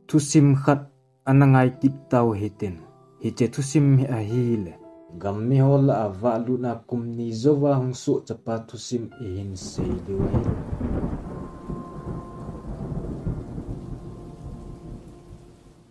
Tusim khat anangai kitau hitin. Hiche tusim hi ahile. Gammi hola ava luna kumni Jouva hong su capa tusim ihin 𝐬𝐮𝐬𝐬.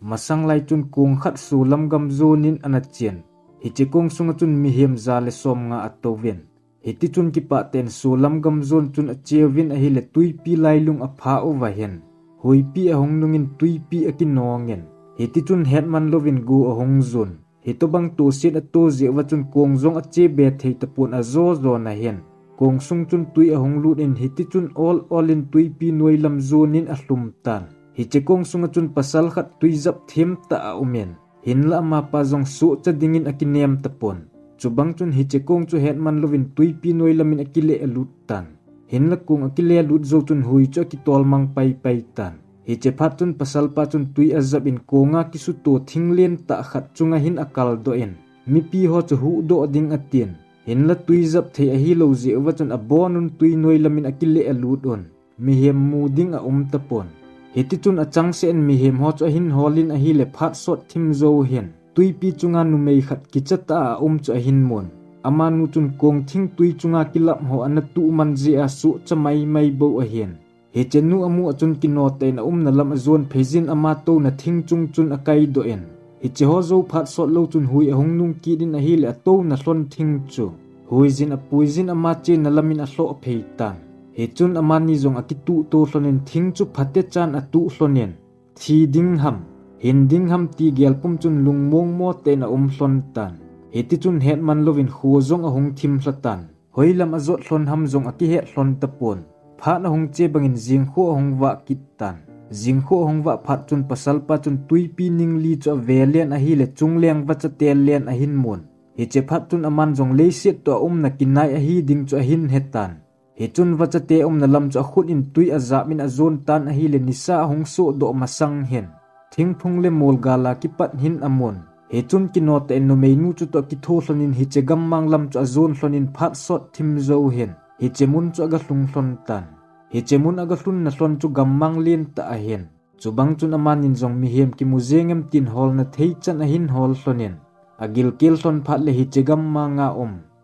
Masang lai chun kung khat su lam gam zonin anachien. Hiche kung sunga chun mihim zale som nga atovin. Hiti chun kipa ten su lam gam zon chun achievin ahile tuipi lailung apha uvahin. Huipi ahong nungin tuipi akinongin. Hiti chun hetman lovin gu ahong zon. Hito bang tu sit ato 𝐓𝐻𝐿 chun kong zong ache be thei tapun azo zo na hen. Kong sung chun tui ahong lut in hiti chun all in tuipi nuai lam zonin ahlum tan. Hiche kong sunga chun pasal khat tui zap them ta a umen. Hinla ama pa zong su cha dingin akinem tapon. Chubang chun hiche kong chu hetman lovin tuipi nuai lamin akile alut tan. Hinla kong akile alut zo chun hui chu akitol mang pai tan. Hiche phat chun pasal pa chun tui azab in konga kisu to thinglen ta khat chunga hin akal do in. Mi pi ho chu hu do ding atien. Hinla tui zap thei a hi lo 𝐬𝐻𝐿 chun abonun tui nuai lamin akile alut on. Mi hem mu ding a tapon. Hiti chun achang se en mi hem ho chu hin holin a hi le phat sot thim zo hen. Tui pi chunga nu mei khat kichata a chu a hin mon. Ama nu chun kong thing tui chunga kilap ho anatu man je a su chamai mai bo a hen. He chenu amu chun kino te na na lam zon phejin ama to na thing chung chun akai do en. Hi che ho zo phat sot lo chun hui ahong nung ki din a hi le to na hlon thing chu. Hui jin a puizin ama che na lamin a hlo phei tan. He chun amani zong akitu to hlonen thing chu phate chan atu hlonen. Thi ding ham. Hin ding ham ti gelpum chun lungmong mo te na hlon tan. He ti chun hetman lovin khu zong ahong thim hlatan. Hoilam azot hlon ham zong aki het hlon tapon. Phat na hong che bangin jingkho hong wa kitan. Jingkho hong wa phat chun pasal pa chun tuipi ning li chu velen a hi le chungleng wa cha tel len a hin mon. He che phat chun aman zong le set to na kinai a hi ding chu a hin hetan. He chun wa cha te na lam chu khut in tui aza min a zon tan a hi le nisa hong so do masang hen. Thing phung le mol gala ki pat hin amon. He chun kino te no meinu chu to ki tho hlonin hi che gam mang lam chu a zon hlonin phat sot thim zo hen. Hi che mun chu aga hlung hlon tan. Hi che mun aga hlun na hlon chu gam mang len ta a hen. Chu bang chun amanin zong mi hem ki mu zengem tin hol na thei chan a hin hol hlonin. Agil kel hlon phat le hi che gam ma nga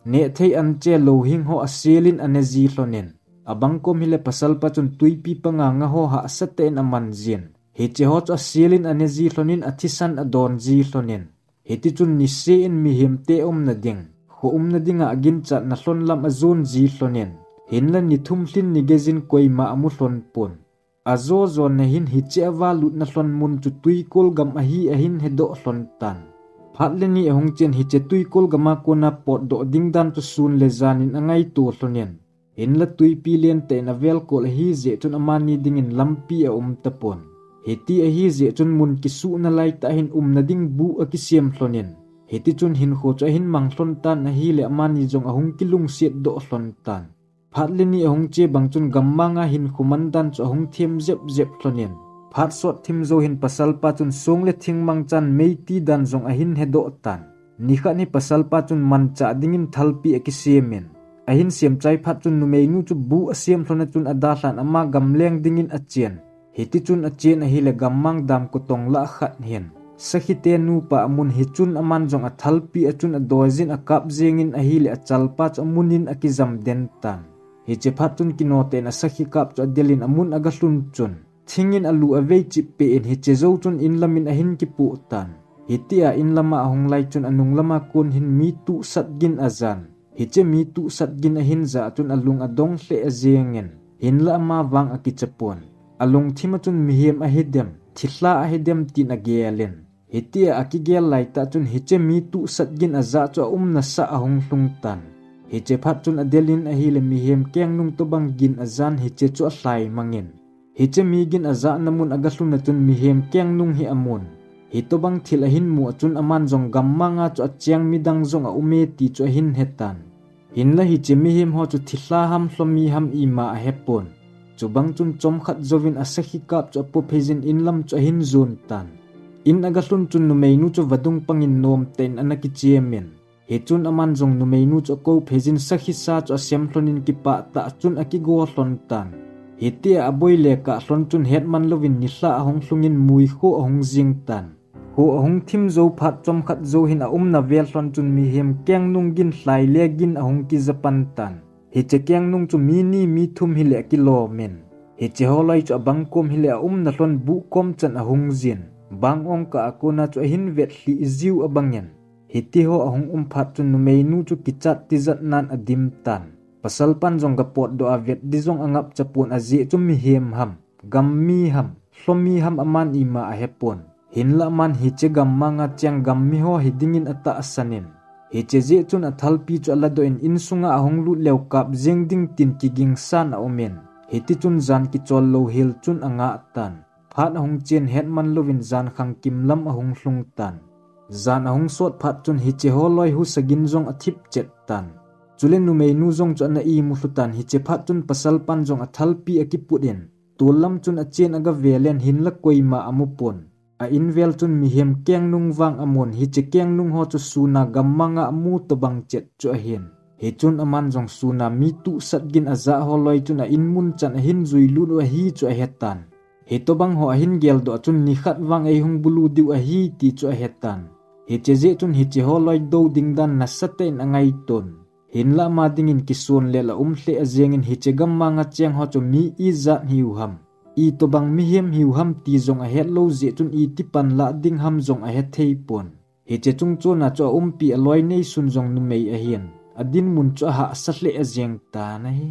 Ne thei an che lo hing ho aselin anezi hlonin. Abang kom hile pasal pa chun tuipi panga nga ho ha asate en aman zin. Hi che ho chu aselin anezi hlonin athisan adon zi hlonin. Hi ti chun ni se en mi hem te na ding. Ho na dinga agin chat na hlon lam azon zi hlonin. Hinla ni thum hlin ni gezin koi ma amu hlon pon. Azo zon na hin hi che awa lut na hlon mun chu tui kol gam a hin he do hlon tan. Phat le ni ahong chen hi che tui kol gama ko na pot do ding dan tu sun le zanin angai tu hlonin. Hinla tui pi len te na vel kol hi je chun amani dingin lampi a tapon. Heti a hi je chun mun ki su na lai ta hin na ding bu a ki siam hlonin. Heti chun hin kho cha hin mang hlon tan a hi le amani jong ahong kilung set do hlon tan. Phat le ni ahong che bang chun gammanga hin khumandan chu ahong them zep hlonin. Phat sot thim zo hin pasal pa chun song le thing mang chan meiti dan zong a hin he do tan. Ni kha ni pasal pa chun man cha dingin thalpi a ki semen. A hin siam chai phat chun nu mei nu chu bu a siam thlona chun ada hlan ama gamleng dingin a chen. Heti chun a chen a hi le gammang dam ko tong la khat hen. Sakhite nu pa amun hi chun aman zong a thalpi a chun a doizin a kap zengin a hi le a chalpa chu amunin a ki zam den tan. Hi che phat chun kino te na sakhi kap chu adelin amun aga hlun chun. Thingin alu avei chip pe in hi che zo chun in lamin a hin ki pu tan. Hi tia in lama ahong lai chun anung lama kun hin mi tu sat gin azan. Hi che mi tu sat gin a hin za chun alung adong hle a zengen. Hin la ama wang a ki chapon. Alung thima chun mi hem a hidem. Thila a hidem tin a gelen. Hi tia a ki gel lai ta chun hi che mi tu sat gin a za chu na sa ahong hlung tan. Hi che phat chun adelin a hi le mi hem keng nung to bang gin azan hi che chu hlai mangin. Hi che mi gin aza namun aga hlun na chun mi hem keng nung hi amon. Hi to bang thil a hin mu chun aman zong gamma nga chu achang mi dang zong a ume ti chu hin hetan. Hin la hi che mi hem ho chu thila ham hlomi ham ima a hepon. Chu bang chun chom khat zovin a sakhi kap chu po phejin in lam chu hin zon tan. In aga hlun chun nu mei nu chu vadung pangin nom ten anaki chemen. He chun aman zong nu mei nu chu ko phejin sakhi sa chu sem hlonin ki pa ta chun aki go hlon tan. hitia aboi le ka hlon chun het man lovin ni hla ahong hlungin mui kho ahong jing tan ho ahong thim zo phat chom khat zo hin a na vel hlon chun mi hem keng nung gin hlai le gin ahong ki japan tan hi che keng nung chu mi ni mi thum hi le kilo men hi che holoi chu bang kom hi le na hlon bu kom chan ahong jin bang ong ka akuna chu hin vet hli ziu abangen hiti ho ahong phat chun nu mei nu chu kichat ti zat nan adim tan pasal pan jong ga pot do avet di jong angap chapun azi chu mi hem ham gammi ham hlomi ham aman ima a hepon hinla man hi che gamma nga chang gammi ho hidingin ata asanin hi che je chun athalpi chu ala do in sunga ahong lu lew kap jeng ding tin ki ging san a omen hiti chun zan ki chol lo hil chun anga tan phat ahong chen het man lovin zan khang kim lam ahong hlung tan zan ahong sot phat chun hi che holoi hu sagin jong athip chet tan chulen nu mei nu jong chu na i mu hlutan hi che phat chun pasal pan jong athalpi akipudin tulam chun a chen aga velen hin la koima amupon a invel chun mi hem keng nung wang amon hi che keng nung ho chu suna gammanga mu to bang chet chu a hin hi chun aman jong suna mi tu sat gin aza holoi chun a in mun chan hin zui lu a hi chu a hetan hi to bang ho a hin gel do chun ni khat wang ei hung bulu diu a hi ti chu a hetan hi che je chun hi che holoi do ding dan na saten angai ton hin la ma dingin kisun le la hle azengin hi che gamma nga cheng ho chu mi i za hiu ham i to bang mi hem hiu ham ti zong a het lo je chun i ti pan la ding ham zong a het thei pon hi che chung chu na chu pi aloi nei sun zong nu mei a hian adin mun chu ha sahle azeng ta na hi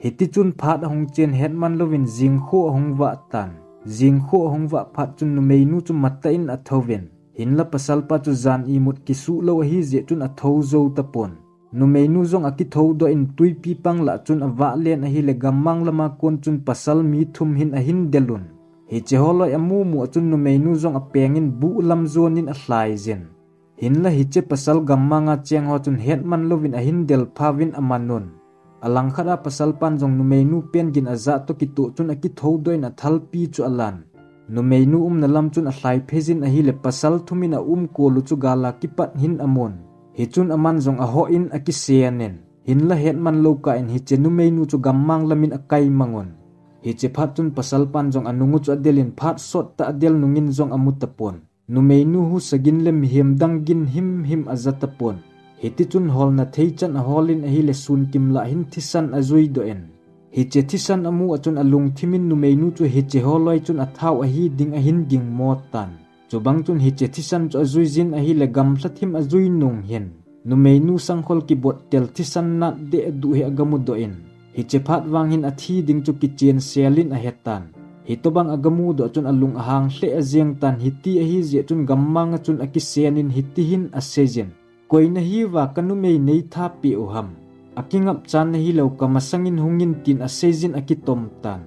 hi ti chun phat hong chen het man lovin jing kho hong wa tan jing kho hong wa phat chun nu mei nu chu matta in a thoven hin la pasal pa chu zan i mut ki su lo hi je chun a tho zo tapon nu mei nu zong a ki tho do in tui pi pang la chun a wa len a hi le gammang lama kon chun pasal mi thum hin a hin delun hi che holoi amu mu chun nu mei nu zong a pengin bu lam zon in a hlai zen hin la hi che pasal gammanga cheng ho chun het man lovin a hin del phawin amanon alang khara pasal pan jong nu mei nu pen gin aza to ki tu chun a ki tho do in a thalpi chu alan nu mei nu na lam chun a hlai phezin a hi le pasal thumin a ko lu chu gala ki pat hin amon hi chun aman jong a ho in a ki seanen hin la het man lo ka in hi che nu mei nu chu gammang lamin a kai mangon hi che phat chun pasal pan jong anungu chu adelin phat sot ta adel nungin jong amutapon nu mei nu hu sagin le mi hem dangin him azatapon hi ti chun hol na thei chan a holin a hi le sun kim la hin thisan azui do en hi che thisan amu achun alung thimin nu mei nu chu hi che holoi chun a thau a hi ding a hin ging mo tan chubang chun hi che thisan chu azui jin a hi le gam thlathim azui nung hen nu mei nu sangkhol ki bot tel thisan na de du he agamu do en hi che phat wang hin a thi ding chu ki chen selin a hetan hi to bang agamu do chun alung ahang hle azeng tan hi ti a hi je chun gammang chun a ki senin hi ti hin a sejen koina hi wa kanu mei nei tha pi oham akingap chan hi lo kamasangin hungin tin a sejin akitom tan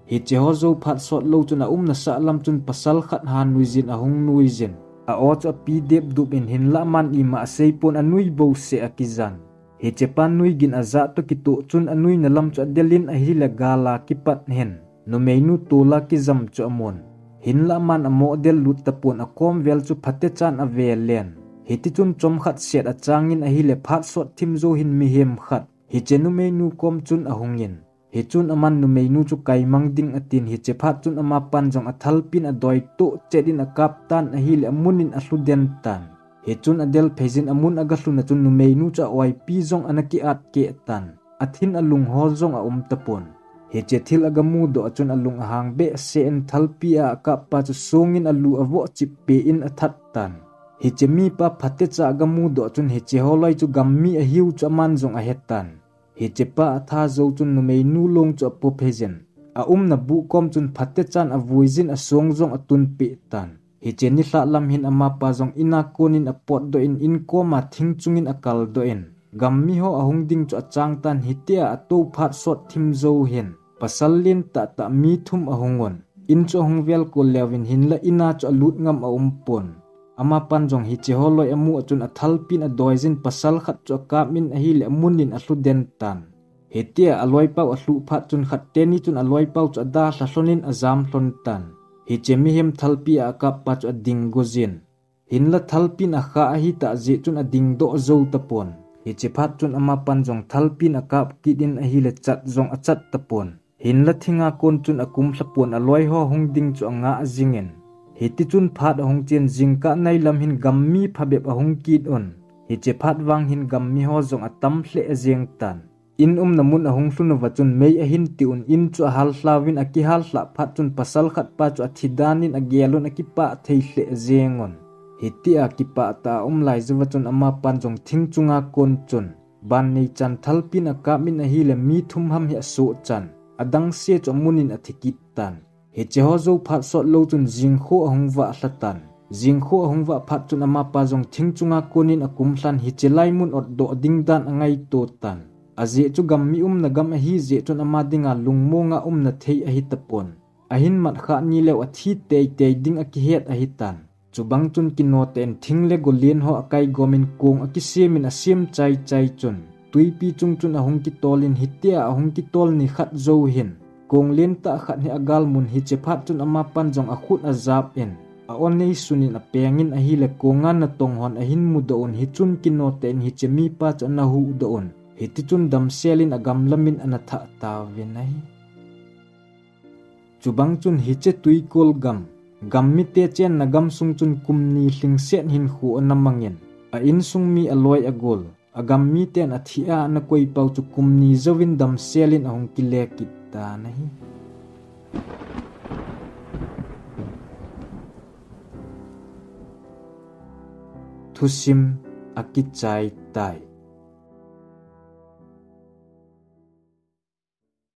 hi che ho zo phat sot lo chuna na sa lam chun pasal khat han nuizin a hung nuizen a o cha pi dep du ben hin la man i ma seipon anui bo se akizan hi che pan nui gin aza to ki tu chun anui na lam cha delin a hi la gala ki pat hen no meinu tola ki zam chu amon hin la man a model lut tapon a kom vel chu phate chan a velen hiti chun chom khat set a changin a hi le phat sot thim zo hin mi hem khat hi chenu menu kom chun a hungin hi chun aman nu menu chu kai mang ding atin hi che phat chun ama pan jong a thalpin a doi to chedin a kap tan a hi le amunin a hluden tan hi chun adel phezin amun aga hluna chun nu menu cha oi pi jong anaki at ke tan athin alung hol jong a tapon hi che thil aga mu do chun alung hang be se en thalpi a ka pa chu songin alu awo chip pe in a that tan hi che mi pa phate cha aga mu do chun hi che holoi chu gammi a hiu chu man jong a hetan hi che pa tha zo chun nu mei nu long chu po phezen a na bu kom chun phate chan a vuizin a song jong atun pe tan hi che ni hla lam hin ama pa jong ina konin a pot do in ko ma thing chungin a kal do en gammi ho a hung ding chu a chang tan hi tia a to phat sot thim zo hen pasallin ta mi thum a hungon in chu hung vel ko lewin hin la ina chu lut ngam a pon ama pan jong hi che holoi amu achun a thalpin a doizin pasal khat chu ka min a hi le munin a hluden tan hetia aloi pau a hlu phat chun khat teni chun aloi pau chu da hlonin azam hlon tan hi che mi hem thalpi a ka pa chu ding gozin hin la thalpin a kha hi ta je chun a ding do zo tapon hi che phat chun ama pan jong thalpin akap kidin a hi le chat jong achat tapon hin la thinga kon chun akum thlapon aloi ho hung ding chu anga azingen hi ti chun phat hong chen jingka nai lam hin gammi phabep ahung kid on hi che phat wang hin gammi ho jong atam hle azeng tan in namun ahung hluna wachun mei a hin ti un in chu hal hlawin aki hal hla phat chun pasal khat pa chu athidanin agelon akipa thei hle azengon hiti akipa ta lai zawachun ama pan jong thing chunga kon chun ban nei chan thalpin akamin a hi le mi thum ham hi so chan adang se chu munin athikit tan he che ho zo phat so lo chun jingkho ahungwa hlatan jingkho ahungwa phat chun ama pa jong thing chunga konin akum hlan hi chelai mun ot do ding dan angai to tan aje chu gammi na gam a hi je chun ama dinga lungmonga na thei a hi tapon ahin mat kha ni le athi te ding a ki het a hi tan chubang chun kino ten thing le golien ho akai gomin kong akisemin asim chai chun tuipi chung chun ahung ki tolin hitia ahung ki tol ni khat zo hin kong len ta khat ni agal mun hi che phat chun ama pan jong akhut azap en a on nei sunin a pengin a hi le kongan na tong hon a hin mu do on hi chun kino ten hi che mi pa cha na hu do on hi ti chun dam selin agam lamin anatha ta venai chubang chun hi che tui kol gammi te chen nagam sung chun kumni hling sen hin khu anamangin a in sung mi aloi agol agam mi ten athia na koi pau chu kumni zawin dam selin ahong kile kitta nahi thusim akichai tai